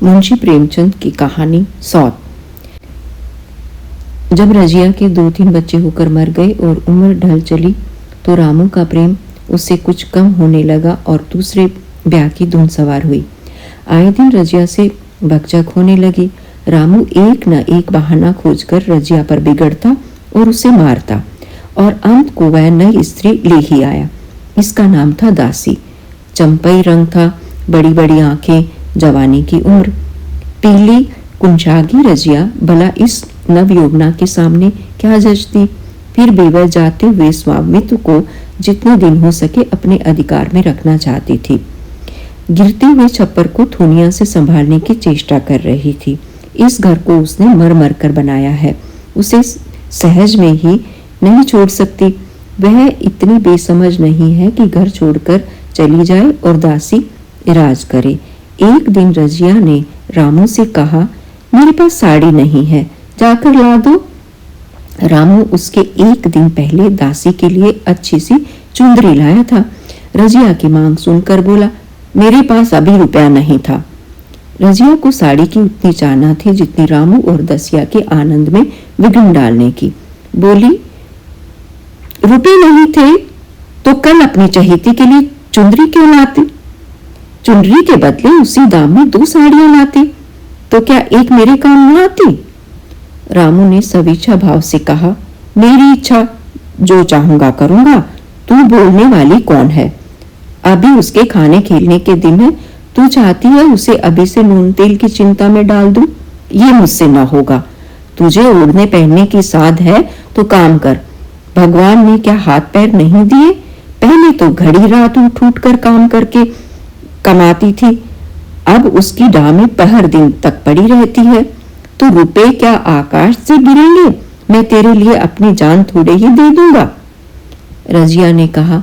मुंशी प्रेमचंद की कहानी सौत। जब रजिया के 2-3 बच्चे होकर मर गए और उम्र ढल चली तो रामू का प्रेम उससे कुछ कम होने लगा और दूसरे ब्याह की धुन सवार हुई। आए दिन रजिया से बकझक होने लगी। रामू एक न एक बहाना खोजकर रजिया पर बिगड़ता और उसे मारता और अंत को वह नई स्त्री ले ही आया। इसका नाम था दासी। चंपई रंग था, बड़ी बड़ी आंखें, जवानी की उम्र। पीली कुंचागी रजिया भला इस नवयोगना के सामने क्या जचती। फिर बेवजह जाते हुए स्वामित्व को जितने दिन हो सके अपने अधिकार में रखना चाहती थी। गिरते हुए छप्पर को थोनिया से संभालने की चेष्टा कर रही थी। इस घर को उसने मर मर कर बनाया है, उसे सहज में ही नहीं छोड़ सकती। वह इतनी बेसमझ नहीं है कि घर छोड़कर चली जाए और दासी इराज करे। एक दिन रजिया ने रामू से कहा, मेरे पास साड़ी नहीं है, जाकर ला दो। रामू उसके एक दिन पहले दासी के लिए अच्छी सी चुंदरी लाया था। रजिया की मांग सुनकर बोला, मेरे पास अभी रुपया नहीं था। रजिया को साड़ी की उतनी चाहना थी जितनी रामू और दसिया के आनंद में विघ्न डालने की। बोली, रुपए नहीं थे तो कल अपनी चहेती के लिए चुंदरी क्यों लाती? चुनरी के बदले उसी दाम में 2 साड़ियां लाती तो क्या एक मेरे काम न आती? रामू ने सविच्छा भाव से कहा, मेरी इच्छा, जो चाहूंगा करूंगा, तू बोलने वाली कौन है? अभी उसके खाने खेलने के दिन है, तू चाहती है उसे अभी से नून तेल की चिंता में डाल दूं? ये मुझसे न होगा। तुझे ओढ़ने पहनने की साध है तो काम कर। भगवान ने क्या हाथ पैर नहीं दिए? पहले तो घड़ी रात उठ उठ कर काम करके कमाती थी, अब उसकी डामें पहर दिन तक पड़ी रहती है। तो रुपए क्या आकाश से गिरेंगे? मैं तेरे लिए अपनी जान थोड़े ही दे दूंगा। रजिया ने कहा,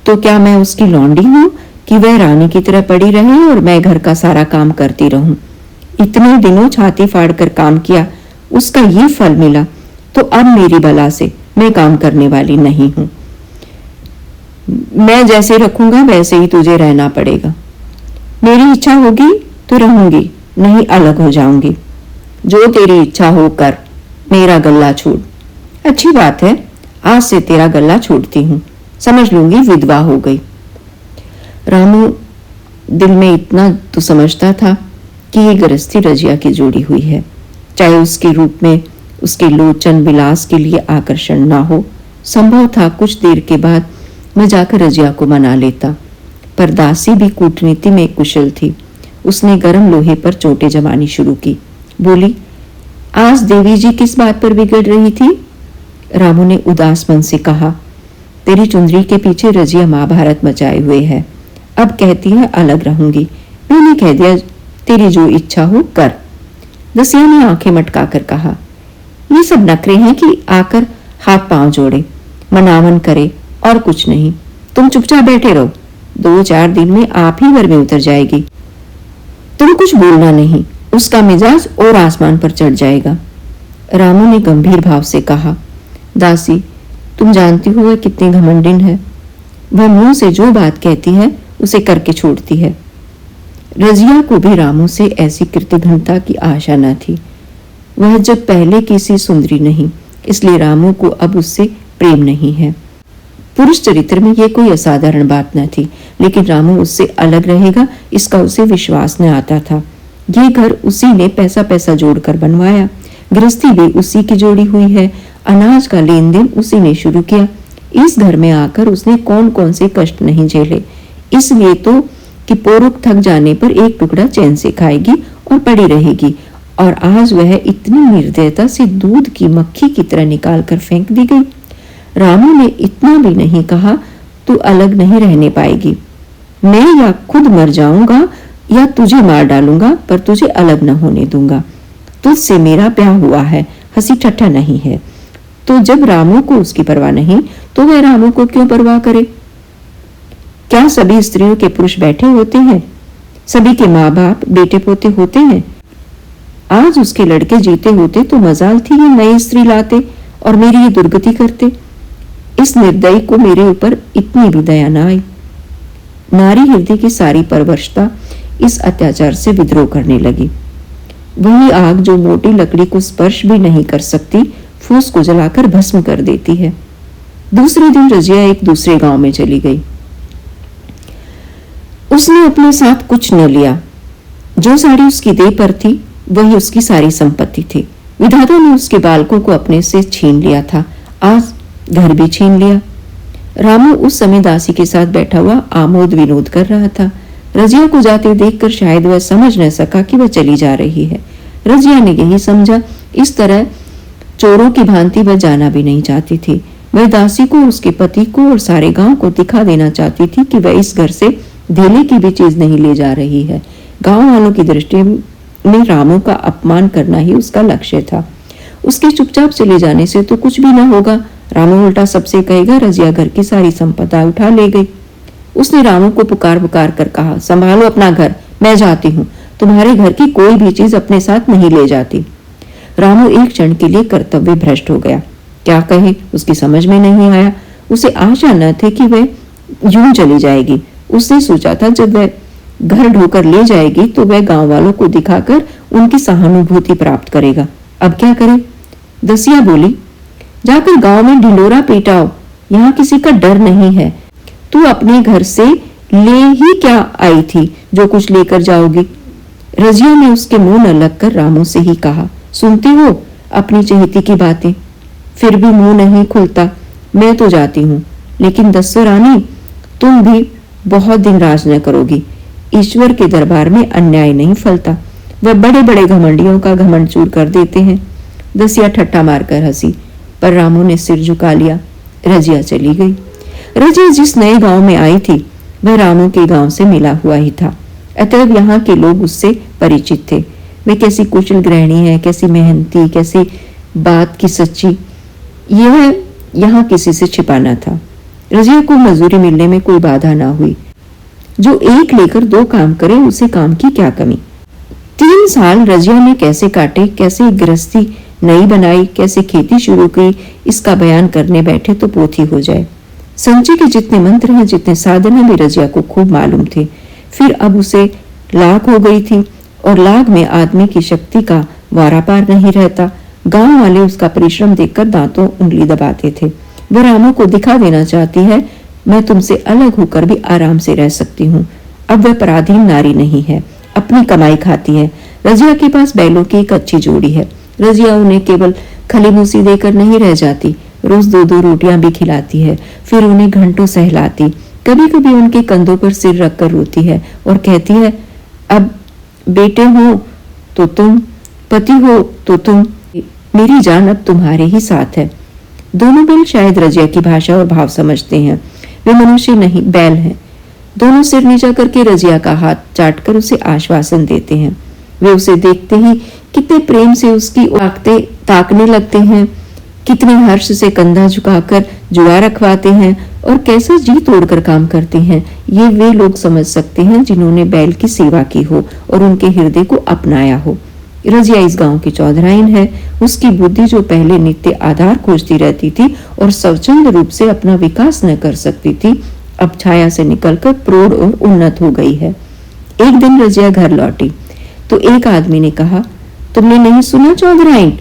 तो क्या मैं उसकी लौंडी हूं कि वह रानी की तरह पड़ी रहे और मैं घर का सारा काम करती रहूं? इतने दिनों छाती फाड़कर काम किया, उसका ये फल मिला, तो अब मेरी बला से मैं काम करने वाली नहीं हूं। मैं जैसे रखूंगा वैसे ही तुझे रहना पड़ेगा। मेरी इच्छा होगी तो रहूंगी, नहीं अलग हो जाऊंगी। जो तेरी इच्छा हो कर, मेरा गल्ला छोड़। अच्छी बात है, आज से तेरा गल्ला छोड़ती हूँ, समझ लूंगी विधवा हो गई। रामू दिल में इतना तो समझता था कि ये गृहस्थी रजिया की जोड़ी हुई है, चाहे उसके रूप में उसके लोचन विलास के लिए आकर्षण ना हो। संभव था कुछ देर के बाद मैं जाकर रजिया को मना लेता, पर दासी भी कूटनीति में कुशल थी। उसने गर्म लोहे पर चोटें जमानी शुरू की। बोली, आज देवी जी किस बात पर बिगड़ रही थी? रामू ने उदास मन से कहा, तेरी चुंदरी के पीछे रजिया महाभारत मचाए हुए है। अब कहती है अलग रहूंगी। मैंने कह दिया, तेरी जो इच्छा हो कर। दसिया ने आंखें मटकाकर कहा, ये सब नखरे हैं कि आकर हाथ पांव जोड़े, मनावन करे और कुछ नहीं। तुम चुपचाप बैठे रहो, 2-4 दिन में आप ही घर में उतर जाएगी। तुम कुछ बोलना नहीं, उसका मिजाज और आसमान पर चढ़ जाएगा। रामू ने गंभीर भाव से कहा, दासी, तुम जानती हो वह कितनी घमंडिन है। वह मुंह से जो बात कहती है उसे करके छोड़ती है। रजिया को भी रामू से ऐसी कृतघ्नता की आशा न थी। वह जब पहले की सी सुंदरी नहीं, इसलिए रामू को अब उससे प्रेम नहीं है। पुरुष चरित्र में यह कोई असाधारण बात न थी, लेकिन रामू उससे अलग रहेगा इसका उसे विश्वास न आता था। ये घर उसी ने पैसा पैसा जोड़कर बनवाया, गृहस्थी भी उसी की जोड़ी हुई है, अनाज का लेन देन उसी ने शुरू किया। इस घर में आकर उसने कौन कौन से कष्ट नहीं झेले, इसलिए तो कि पोरुक थक जाने पर एक टुकड़ा चैन से खाएगी और पड़ी रहेगी, और आज वह इतनी निर्दयता से दूध की मक्खी की तरह निकाल कर फेंक दी गई। रामू ने इतना भी नहीं कहा, तू अलग नहीं रहने पाएगी। मैं या खुद मर जाऊंगा या तुझे मार डालूंगा, पर तुझे अलग न होने दूंगा। तुझसे मेरा ब्याह हुआ है, हंसी ठट्ठा नहीं है। तो जब रामू को उसकी परवाह नहीं, तो वह रामू को क्यों परवाह करे? क्या सभी स्त्रियों के पुरुष बैठे होते हैं? सभी के माँ बाप बेटे पोते होते हैं? आज उसके लड़के जीते होते तो मजाल थी ये नई स्त्री लाते और मेरी ये दुर्गति करते। इस निर्दयी को मेरे ऊपर इतनी भी दया न आई। नारी हृदय की सारी परवशता इस अत्याचार से विद्रोह करने लगी। वही आग जो मोटी लकड़ी को स्पर्श भी नहीं कर सकती, फूस को जलाकर भस्म कर देती है। दूसरे दिन रजिया एक दूसरे गांव में चली गई। उसने अपने साथ कुछ न लिया। जो साड़ी उसकी देह पर थी वही उसकी सारी संपत्ति थी। विधाता ने उसके बालकों को अपने से छीन लिया था, आज घर भी छीन लिया। रामू उस समय दासी के साथ बैठा हुआ आमोद विनोद कर रहा था। रजिया को जाते देखकर शायद वह समझ न सका कि वह चली जा रही है। रजिया ने यही समझा। इस तरह चोरों की भांति वह जाना भी नहीं चाहती थी। वह दासी को, उसके पति को और सारे गांव को दिखा देना चाहती थी कि वह इस घर से धेले की भी चीज नहीं ले जा रही है। गांव वालों की दृष्टि में रामू का अपमान करना ही उसका लक्ष्य था। उसके चुपचाप चले जाने से तो कुछ भी न होगा। रामू उल्टा सबसे कहेगा रजिया घर की सारी संपदा उठा ले गई। उसने रामू को पुकार पुकार कर कहा, संभालो अपना घर, मैं जाती हूँ। तुम्हारे घर की कोई भी चीज अपने साथ नहीं ले जाती। रामू एक क्षण के लिए कर्तव्य भ्रष्ट हो गया। क्या कहे उसकी समझ में नहीं आया। उसे आशा न थी कि वह यूं चली जाएगी। उसने सोचा था जब वह घर ढोकर ले जाएगी तो वह गांव वालों को दिखाकर उनकी सहानुभूति प्राप्त करेगा। अब क्या करे। दसिया बोली, जाकर गांव में ढिंडोरा पीटाओ, यहाँ किसी का डर नहीं है। तू अपने घर से ले ही क्या आई थी जो कुछ लेकर जाओगी। रजिया ने उसके मुंह न लगकर रामू से ही कहा, सुनती हो अपनी चहेती की बातें, फिर भी मुंह नहीं खुलता। मैं तो जाती हूँ, लेकिन दस्सो रानी तुम भी बहुत दिन राज न करोगी। ईश्वर के दरबार में अन्याय नहीं फलता। वह बड़े बड़े घमंडियों का घमंड चूर कर देते हैं। दसिया ठट्ठा मारकर हंसी, पर रामू ने सिर झुका लिया। रजिया चली गई। रजिया जिस नए गांव में आई थी वह रामू के गांव से मिला हुआ ही था, अतएव यहाँ के लोग उससे परिचित थे। वे कैसी कुशल गृहिणी है, कैसी मेहनती, कैसी बात की सच्ची, यह यहाँ किसी से छिपाना था। रजिया को मजदूरी मिलने में कोई बाधा ना हुई। जो एक लेकर दो काम करे उसे काम की क्या कमी। 3 साल रजिया ने कैसे काटे, कैसे गृहस्थी नई बनाई, कैसे खेती शुरू की, इसका बयान करने बैठे तो पोथी हो जाए। संचय के जितने मंत्र हैं, जितने साधन हैं, भी रजिया को खूब मालूम थे। फिर अब उसे लाग हो गई थी और लाग में आदमी की शक्ति का वारा पार नहीं रहता। गांव वाले उसका परिश्रम देखकर दांतों उंगली दबाते थे। वह रामू को दिखा देना चाहती है, मैं तुमसे अलग होकर भी आराम से रह सकती हूँ। अब वह पराधीन नारी नहीं है, अपनी कमाई खाती है। रजिया के पास बैलों की एक अच्छी जोड़ी है। रजिया उन्हें केवल खली भूसी देकर नहीं रह जाती, रोज 2-2 रोटियां भी खिलाती है। फिर उन्हें घंटों सहलाती, कभी कभी उनके कंधों पर सिर रखकर रोती है और कहती है, अब बेटे हो तो तुम, पति हो तो तुम, मेरी जान अब तुम्हारे ही साथ है। दोनों बैल शायद रजिया की भाषा और भाव समझते हैं। वे मनुष्य नहीं, बैल हैं। दोनों सिर नीचा करके रजिया का हाथ चाटकर उसे आश्वासन देते हैं। वे उसे देखते ही कितने प्रेम से उसकी आंखें ताकने लगते हैं, कितने हर्ष से कंधा झुकाकर जुआ रखवाते हैं और कैसा जी तोड़कर काम करते हैं। ये वे लोग समझ सकते हैं जिन्होंने बैल की सेवा की हो और उनके हृदय को अपनाया हो। रजिया इस गांव की चौधराइन है। उसकी बुद्धि जो पहले नित्य आधार खोजती रहती थी और स्वच्छंद रूप से अपना विकास न कर सकती थी, अब छाया से निकलकर प्रौढ़ और उन्नत हो गई है। एक दिन रजिया घर लौटी तो एक आदमी ने कहा, तुमने नहीं सुना चौधराइन,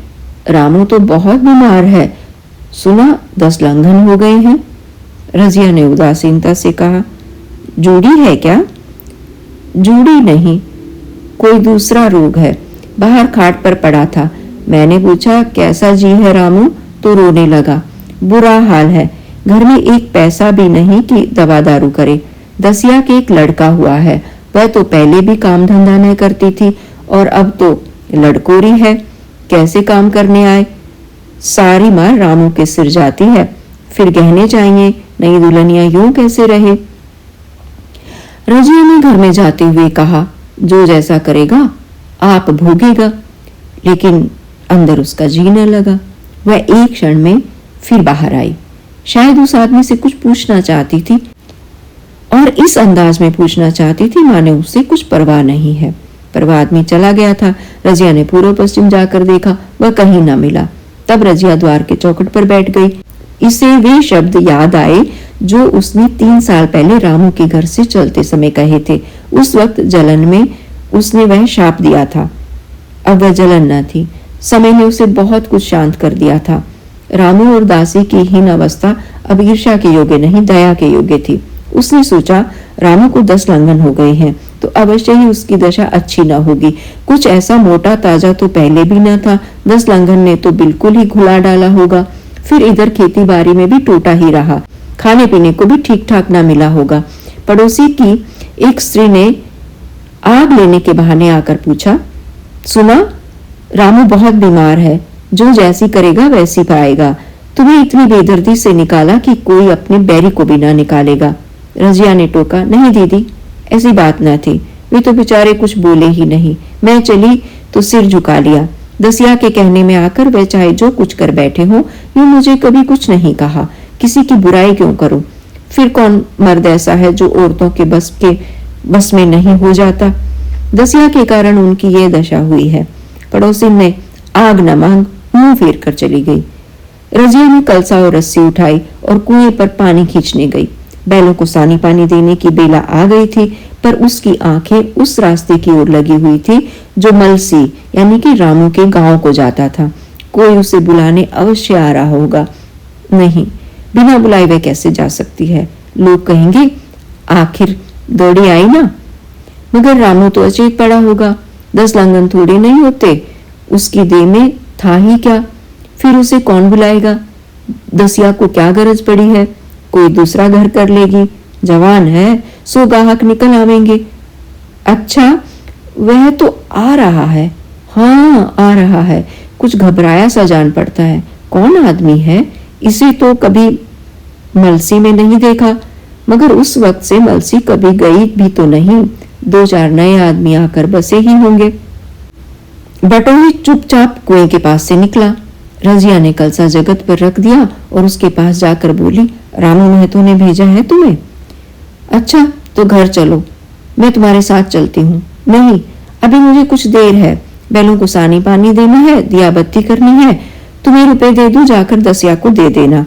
रामू तो बहुत बीमार है, सुना 10 लंघन हो गए हैं। रजिया ने उदासीनता से कहा, जूड़ी है क्या? जूड़ी नहीं, कोई दूसरा रोग है। बाहर खाट पर पड़ा था। मैंने पूछा, कैसा जी है रामू? तो रोने लगा। बुरा हाल है, घर में एक पैसा भी नहीं कि दवा दारू करे। दसिया के एक लड़का हुआ है, वह तो पहले भी काम धंधा नहीं करती थी और अब तो लड़कोरी है, कैसे काम करने आए। सारी मार रामू के सिर जाती है। फिर गहने चाहिए, नई दुल्हनिया यूं कैसे रहे। रजिया ने घर में जाते हुए कहा, जो जैसा करेगा आप भोगेगा। लेकिन अंदर उसका जी न लगा। वह एक क्षण में फिर बाहर आई। शायद उस आदमी से कुछ पूछना चाहती थी और इस अंदाज में पूछना चाहती थी माने उससे कुछ परवाह नहीं है। पर वह आदमी चला गया था। रजिया ने पूर्व पश्चिम जाकर देखा, वह कहीं न मिला। तब रजिया द्वार के चौखट पर बैठ गई। इसे वे शब्द याद आए जो उसने 3 साल पहले रामू के घर से चलते समय कहे थे। उस वक्त जलन में उसने वह शाप दिया था। अब वह जलन न थी। समय ने उसे बहुत कुछ शांत कर दिया था। रामू और दासी की हीन अवस्था अब ईर्ष्या के योग्य नहीं, दया के योग्य थी। उसने सोचा रामू को 10 लंघन हो गए हैं तो अवश्य ही उसकी दशा अच्छी न होगी। कुछ ऐसा मोटा ताजा तो पहले भी न था, 10 लंघन ने तो बिल्कुल ही घुला डाला होगा। फिर इधर खेती बाड़ी में भी टूटा ही रहा, खाने पीने को भी ठीक ठाक ना मिला होगा। पड़ोसी की एक स्त्री ने आग लेने के बहाने आकर पूछा, सुना रामू बहुत बीमार है, जो जैसी करेगा वैसी पाएगा। तुम्हें इतनी बेदर्दी से निकाला कि कोई अपने बैरी को भी ना निकालेगा। रजिया ने टोका, नहीं दीदी, ऐसी बात न थी, वे तो बेचारे कुछ बोले ही नहीं। मैं चली तो सिर झुका लिया। दसिया के कहने में आकर वे चाहे जो कुछ कर बैठे हो, यूं मुझे कभी कुछ नहीं कहा। किसी की बुराई क्यों करूं? फिर कौन मर्द ऐसा है जो औरतों के बस में नहीं हो जाता? दसिया के कारण उनकी ये दशा हुई है। पड़ोसी ने आग न मांग मुंह फेर कर चली गई। रजिया ने कलसा और रस्सी उठाई और कुएं पर पानी खींचने गई। बैलों को सानी पानी देने की बेला आ गई थी, पर उसकी आंखें उस रास्ते की ओर लगी हुई थी जो मलसी यानी कि रामू के गांव को जाता था। कोई उसे बुलाने अवश्य आ रहा होगा। नहीं, बिना बुलाए वह कैसे जा सकती है? लोग कहेंगे आखिर दौड़ी आई ना। मगर रामू तो अचेत पड़ा होगा। 10 लंघन थोड़े नहीं होते, उसकी देह में था ही क्या। फिर उसे कौन बुलाएगा? दसिया को क्या गरज पड़ी है? कोई दूसरा घर कर लेगी, जवान है, 100 गाहक निकल आवेंगे। अच्छा, वह तो आ रहा है। हाँ, आ रहा है। कुछ घबराया सा जान पड़ता है। कौन आदमी है? इसे तो कभी मलसी में नहीं देखा, मगर उस वक्त से मलसी कभी गई भी तो नहीं। 2-4 नए आदमी आकर बसे ही होंगे। बटोही चुपचाप कुएं के पास से निकला। रजिया ने कलसा जगत पर रख दिया और उसके पास जाकर बोली, रामू महतो ने भेजा है तुम्हें? अच्छा, तो घर चलो, मैं तुम्हारे साथ चलती हूँ। नहीं, अभी मुझे कुछ देर है, बैलों को सानी पानी देना है, दिया बत्ती करनी है। तुम्हें रुपए दे दूं, जाकर दसिया को दे देना।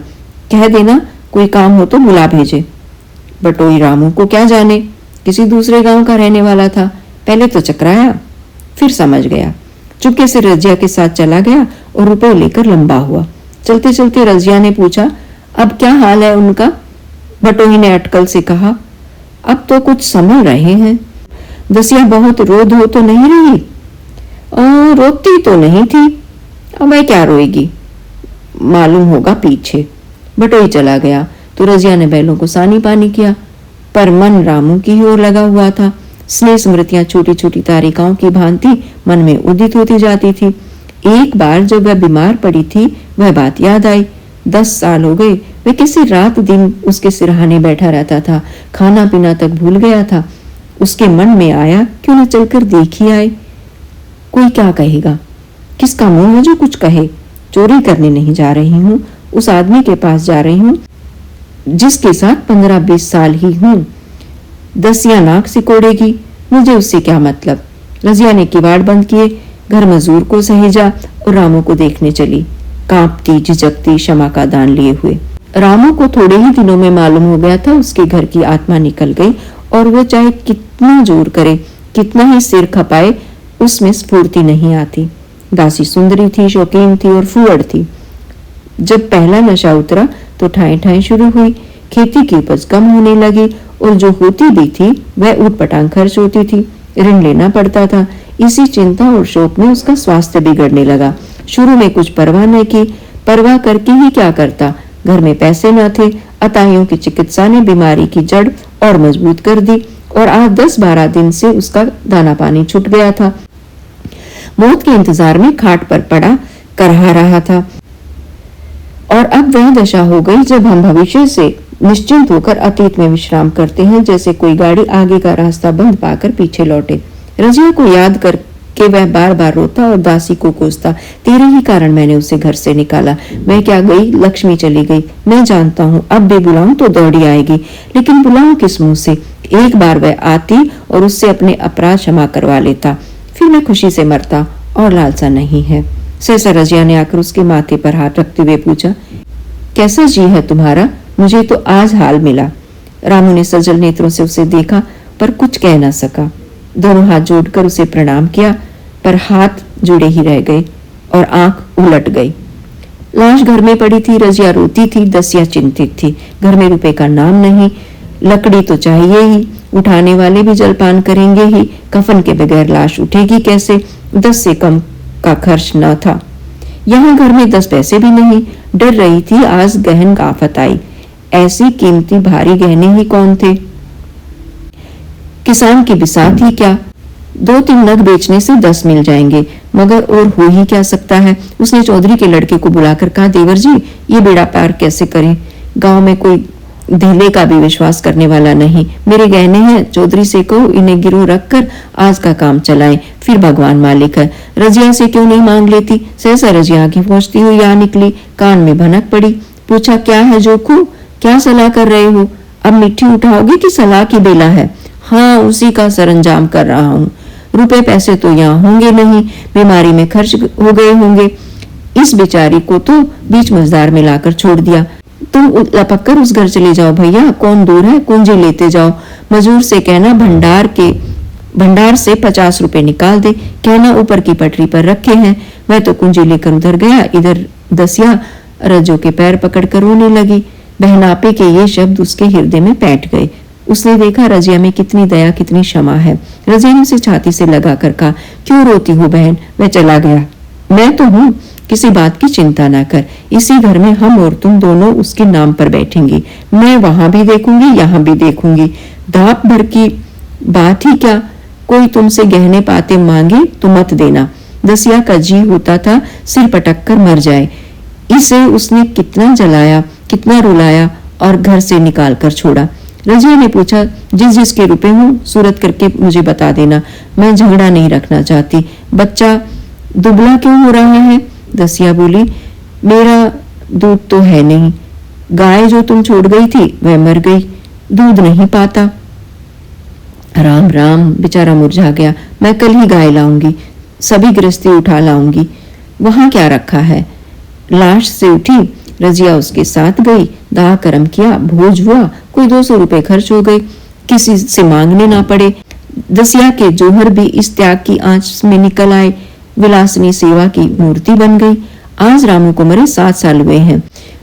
कह देना कोई काम हो तो बुला भेजे। बटोई रामू को क्या जाने, किसी दूसरे गांव का रहने वाला था। पहले तो चकराया, फिर समझ गया। चुपके से रजिया के साथ चला गया और रुपए लेकर लंबा हुआ। चलते चलते रजिया ने पूछा, अब क्या हाल है उनका? बटोही ने अटकल से कहा, अब तो कुछ संभल रहे हैं। दसिया बहुत रो धो तो नहीं रही? रोती तो नहीं थी, अब वह क्या रोएगी, मालूम होगा पीछे। बटोही चला गया तो रजिया ने बैलों को सानी पानी किया, पर मन रामू की ओर लगा हुआ था। स्नेह स्मृतियां छोटी छोटी तारिकाओं की भांति मन में उदित होती जाती थी। एक बार जब वह बीमार पड़ी थी, वह बात याद आई। 10 साल हो गए, वह किसी रात दिन उसके सिरहाने बैठा रहता था, खाना पीना तक भूल गया था। उसके मन में आया क्यों न चलकर देख ही आए। कोई क्या कहेगा, किसका मुंह है जो कुछ कहे। चोरी करने नहीं जा रही हूँ, उस आदमी के पास जा रही हूँ जिसके साथ 15-20 साल ही हूँ। दसिया नाक सिकोड़ेगी, मुझे उससे क्या मतलब। रजिया ने किवाड़ बंद किए, घर मजूर को सहेजा और रामू को देखने चली, कांपती झिझकती क्षमा का दान लिए हुए। रामू को थोड़े ही दिनों में मालूम हो गया था उसके घर की आत्मा निकल गई, और वह चाहे कितना जोर करे, कितना ही सिर खपाए, उसमें स्फूर्ति नहीं आती। दासी सुंदरी थी, शौकीन थी और फुअड़ थी। जब पहला नशा उतरा तो ठाई ठाई शुरू हुई। खेती की उपज कम होने लगी और जो होती भी थी वह ऊटपटांग खर्च होती थी, ऋण लेना पड़ता था। इसी चिंता और शोक में उसका स्वास्थ्य बिगड़ने लगा। शुरू में कुछ परवाह न की, परवाह करके ही क्या करता, घर में पैसे न थे। अताइयों की चिकित्सा ने बीमारी की जड़ और मजबूत कर दी और आज 10-12 दिन से उसका दाना पानी छूट गया था। मौत के इंतजार में खाट पर पड़ा करहा रहा था। और अब वह दशा हो गई जब हम भविष्य से निश्चिंत होकर अतीत में विश्राम करते हैं, जैसे कोई गाड़ी आगे का रास्ता बंद पाकर पीछे लौटे। रजिया को याद करके वह बार बार रोता और दासी को कोसता, तेरे ही कारण मैंने उसे घर से निकाला। मैं क्या गई, लक्ष्मी चली गई। मैं जानता हूँ अब भी बुलाऊं तो दौड़ी आएगी, लेकिन बुलाऊं किस मुंह से। एक बार वह आती और उससे अपने अपराध क्षमा करवा लेता, फिर मैं खुशी से मरता, और लालसा नहीं है। सहसा रजिया ने आकर उसके माथे पर हाथ रखते हुए पूछा, कैसा जी है तुम्हारा? मुझे तो आज हाल मिला। रामू ने सजल नेत्रों से उसे देखा। पर कुछ कह न सका। दोनों हाथ जोड़कर उसे प्रणाम किया, पर हाथ जुड़े ही रह गए और आंख उलट गई। लाश घर में पड़ी थी। रजिया रोती थी, दसिया चिंतित थी। घर में रुपए का नाम नहीं, लकड़ी तो चाहिए ही, उठाने वाले भी जलपान करेंगे ही, कफन के बगैर लाश उठेगी कैसे? 10 से कम का खर्च न था। यहाँ घर में 10 पैसे भी नहीं। डर रही थी आज गहन आफत आई। ऐसी कीमती भारी गहने ही कौन थे? किसान की बिसात ही क्या? 2-3 नग बेचने से 10 मिल जाएंगे, मगर और हो ही क्या सकता है? उसने चौधरी के लड़के को बुलाकर कहा, देवर जी ये बेड़ा पार कैसे करें? गांव में कोई धीले का भी विश्वास करने वाला नहीं। मेरे गहने हैं, चौधरी से कहो इन्हें गिरोह रखकर आज का काम चलाएं, फिर भगवान मालिक है। रजिया से क्यों नहीं मांग लेती? सहसा रजिया आगे पहुंचती हुई यहाँ निकली, कान में भनक पड़ी। पूछा, क्या है जोखू, क्या सलाह कर रहे हो? अब मिट्टी उठाओगे कि सलाह की बेला है? हाँ, उसी का सरंजाम कर रहा हूँ। रुपए पैसे तो यहाँ होंगे नहीं, बीमारी में खर्च हो गए होंगे। इस बेचारी को तो बीच मजदार में लाकर छोड़ दिया। तुम लपक कर उस घर चले जाओ भैया, कौन दूर है, कुंजी लेते जाओ। मजूर से कहना भंडार से 50 रुपए निकाल दे, कहना ऊपर की पटरी पर रखे हैं। मैं तो कुंजी लेकर उधर गया, इधर दसिया रजो के पैर पकड़कर रोने लगी। बहनापे के ये शब्द उसके हृदय में बैठ गए। उसने देखा रजिया में कितनी दया, कितनी क्षमा है। रजिया ने उसे छाती से लगाकर कहा, क्यों रोती हो बहन? मैं चला गया, मैं तो हूँ, किसी बात की चिंता ना कर। इसी घर में हम और तुम दोनों उसके नाम पर बैठेंगी। मैं वहां भी देखूंगी, यहाँ भी देखूंगी। धाप भर की बात ही क्या? कोई तुमसे गहने पाते मांगे तो मत देना। दसिया का जी होता था सिर पटक कर मर जाए। इसे उसने कितना जलाया, कितना रुलाया और घर से निकाल कर छोड़ा। रजिया ने पूछा, जिस जिसके रुपए हो सूरत करके मुझे बता देना, मैं झगड़ा नहीं रखना चाहती। बच्चा दुबला क्यों हो रहा है? दसिया बोली, मेरा दूध तो है नहीं। गाय जो तुम छोड़ गई थी वह मर गई, दूध नहीं पाता। राम राम, बेचारा मुरझा गया। मैं कल ही गाय लाऊंगी, सभी गृहस्थी उठा लाऊंगी। वहां क्या रखा है? लाश से उठी, रजिया उसके साथ गई, दाह कर्म किया, भोज हुआ, कोई 200 रुपए खर्च हो गए, किसी से मांगने ना पड़े। दसिया के जोहर भी इस त्याग की आंच में निकल आए, विलासनी सेवा की मूर्ति बन गई। आज रामू को मरे 7 साल हुए हैं।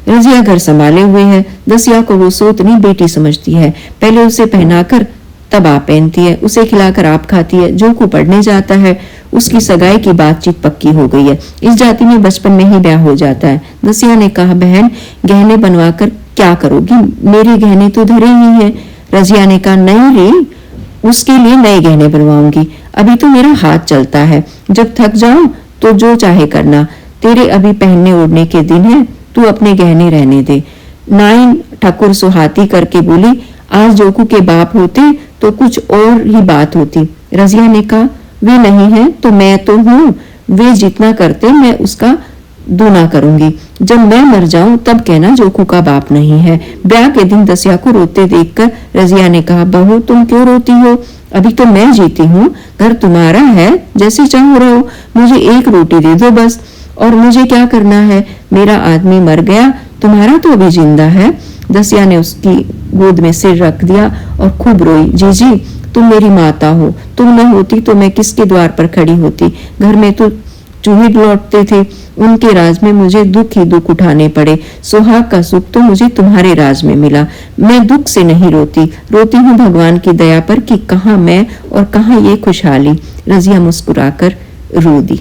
रजिया घर संभाले हुए है। दसिया को वो सोतनी बेटी समझती है। पहले उसे पहनाकर तब आप पहनती है, उसे खिलाकर आप खाती है। जो को पढ़ने जाता है उसकी सगाई की बातचीत पक्की हो गई है। इस जाति में बचपन में ही ब्याह हो जाता है। दसिया ने कहा, बहन गहने बनवाकर क्या करोगी? मेरे गहने तो धरे ही हैं। रजिया ने कहा, नहीं रे, उसके लिए नए गहने बनवाऊंगी। अभी तो मेरा हाथ चलता है, जब थक जाऊं तो जो चाहे करना। तेरे अभी पहनने ओढ़ने के दिन है, तू अपने गहने रहने दे। नाइन ठकुर सुहाती करके बोली, आज जोकू के बाप होते तो कुछ और ही बात होती। रजिया ने कहा, वे नहीं है तो मैं तो हूँ, वे जितना करते मैं उसका दूना करूंगी। जब मैं मर जाऊं तब कहना जोकू का बाप नहीं है। ब्याह के दिन दसिया को रोते देखकर रजिया ने कहा, बहू तुम क्यों रोती हो? अभी तो मैं जीती हूँ, घर तुम्हारा है, जैसे चाहो रहो, मुझे एक रोटी दे दो बस। और मुझे क्या करना है? मेरा आदमी मर गया, तुम्हारा तो अभी जिंदा है। दसिया ने उसकी गोद में सिर रख दिया और खूब रोई, जीजी तुम मेरी माता हो, तुम न होती तो मैं किसके द्वार पर खड़ी होती? घर में तो चूहे लौटते थे, उनके राज में मुझे दुख ही दुख उठाने पड़े। सुहाग का सुख तो मुझे तुम्हारे राज में मिला। मैं दुख से नहीं रोती, रोती हूँ भगवान की दया पर कि कहाँ मैं और कहाँ ये खुशहाली। रजिया मुस्कुराकर रो दी।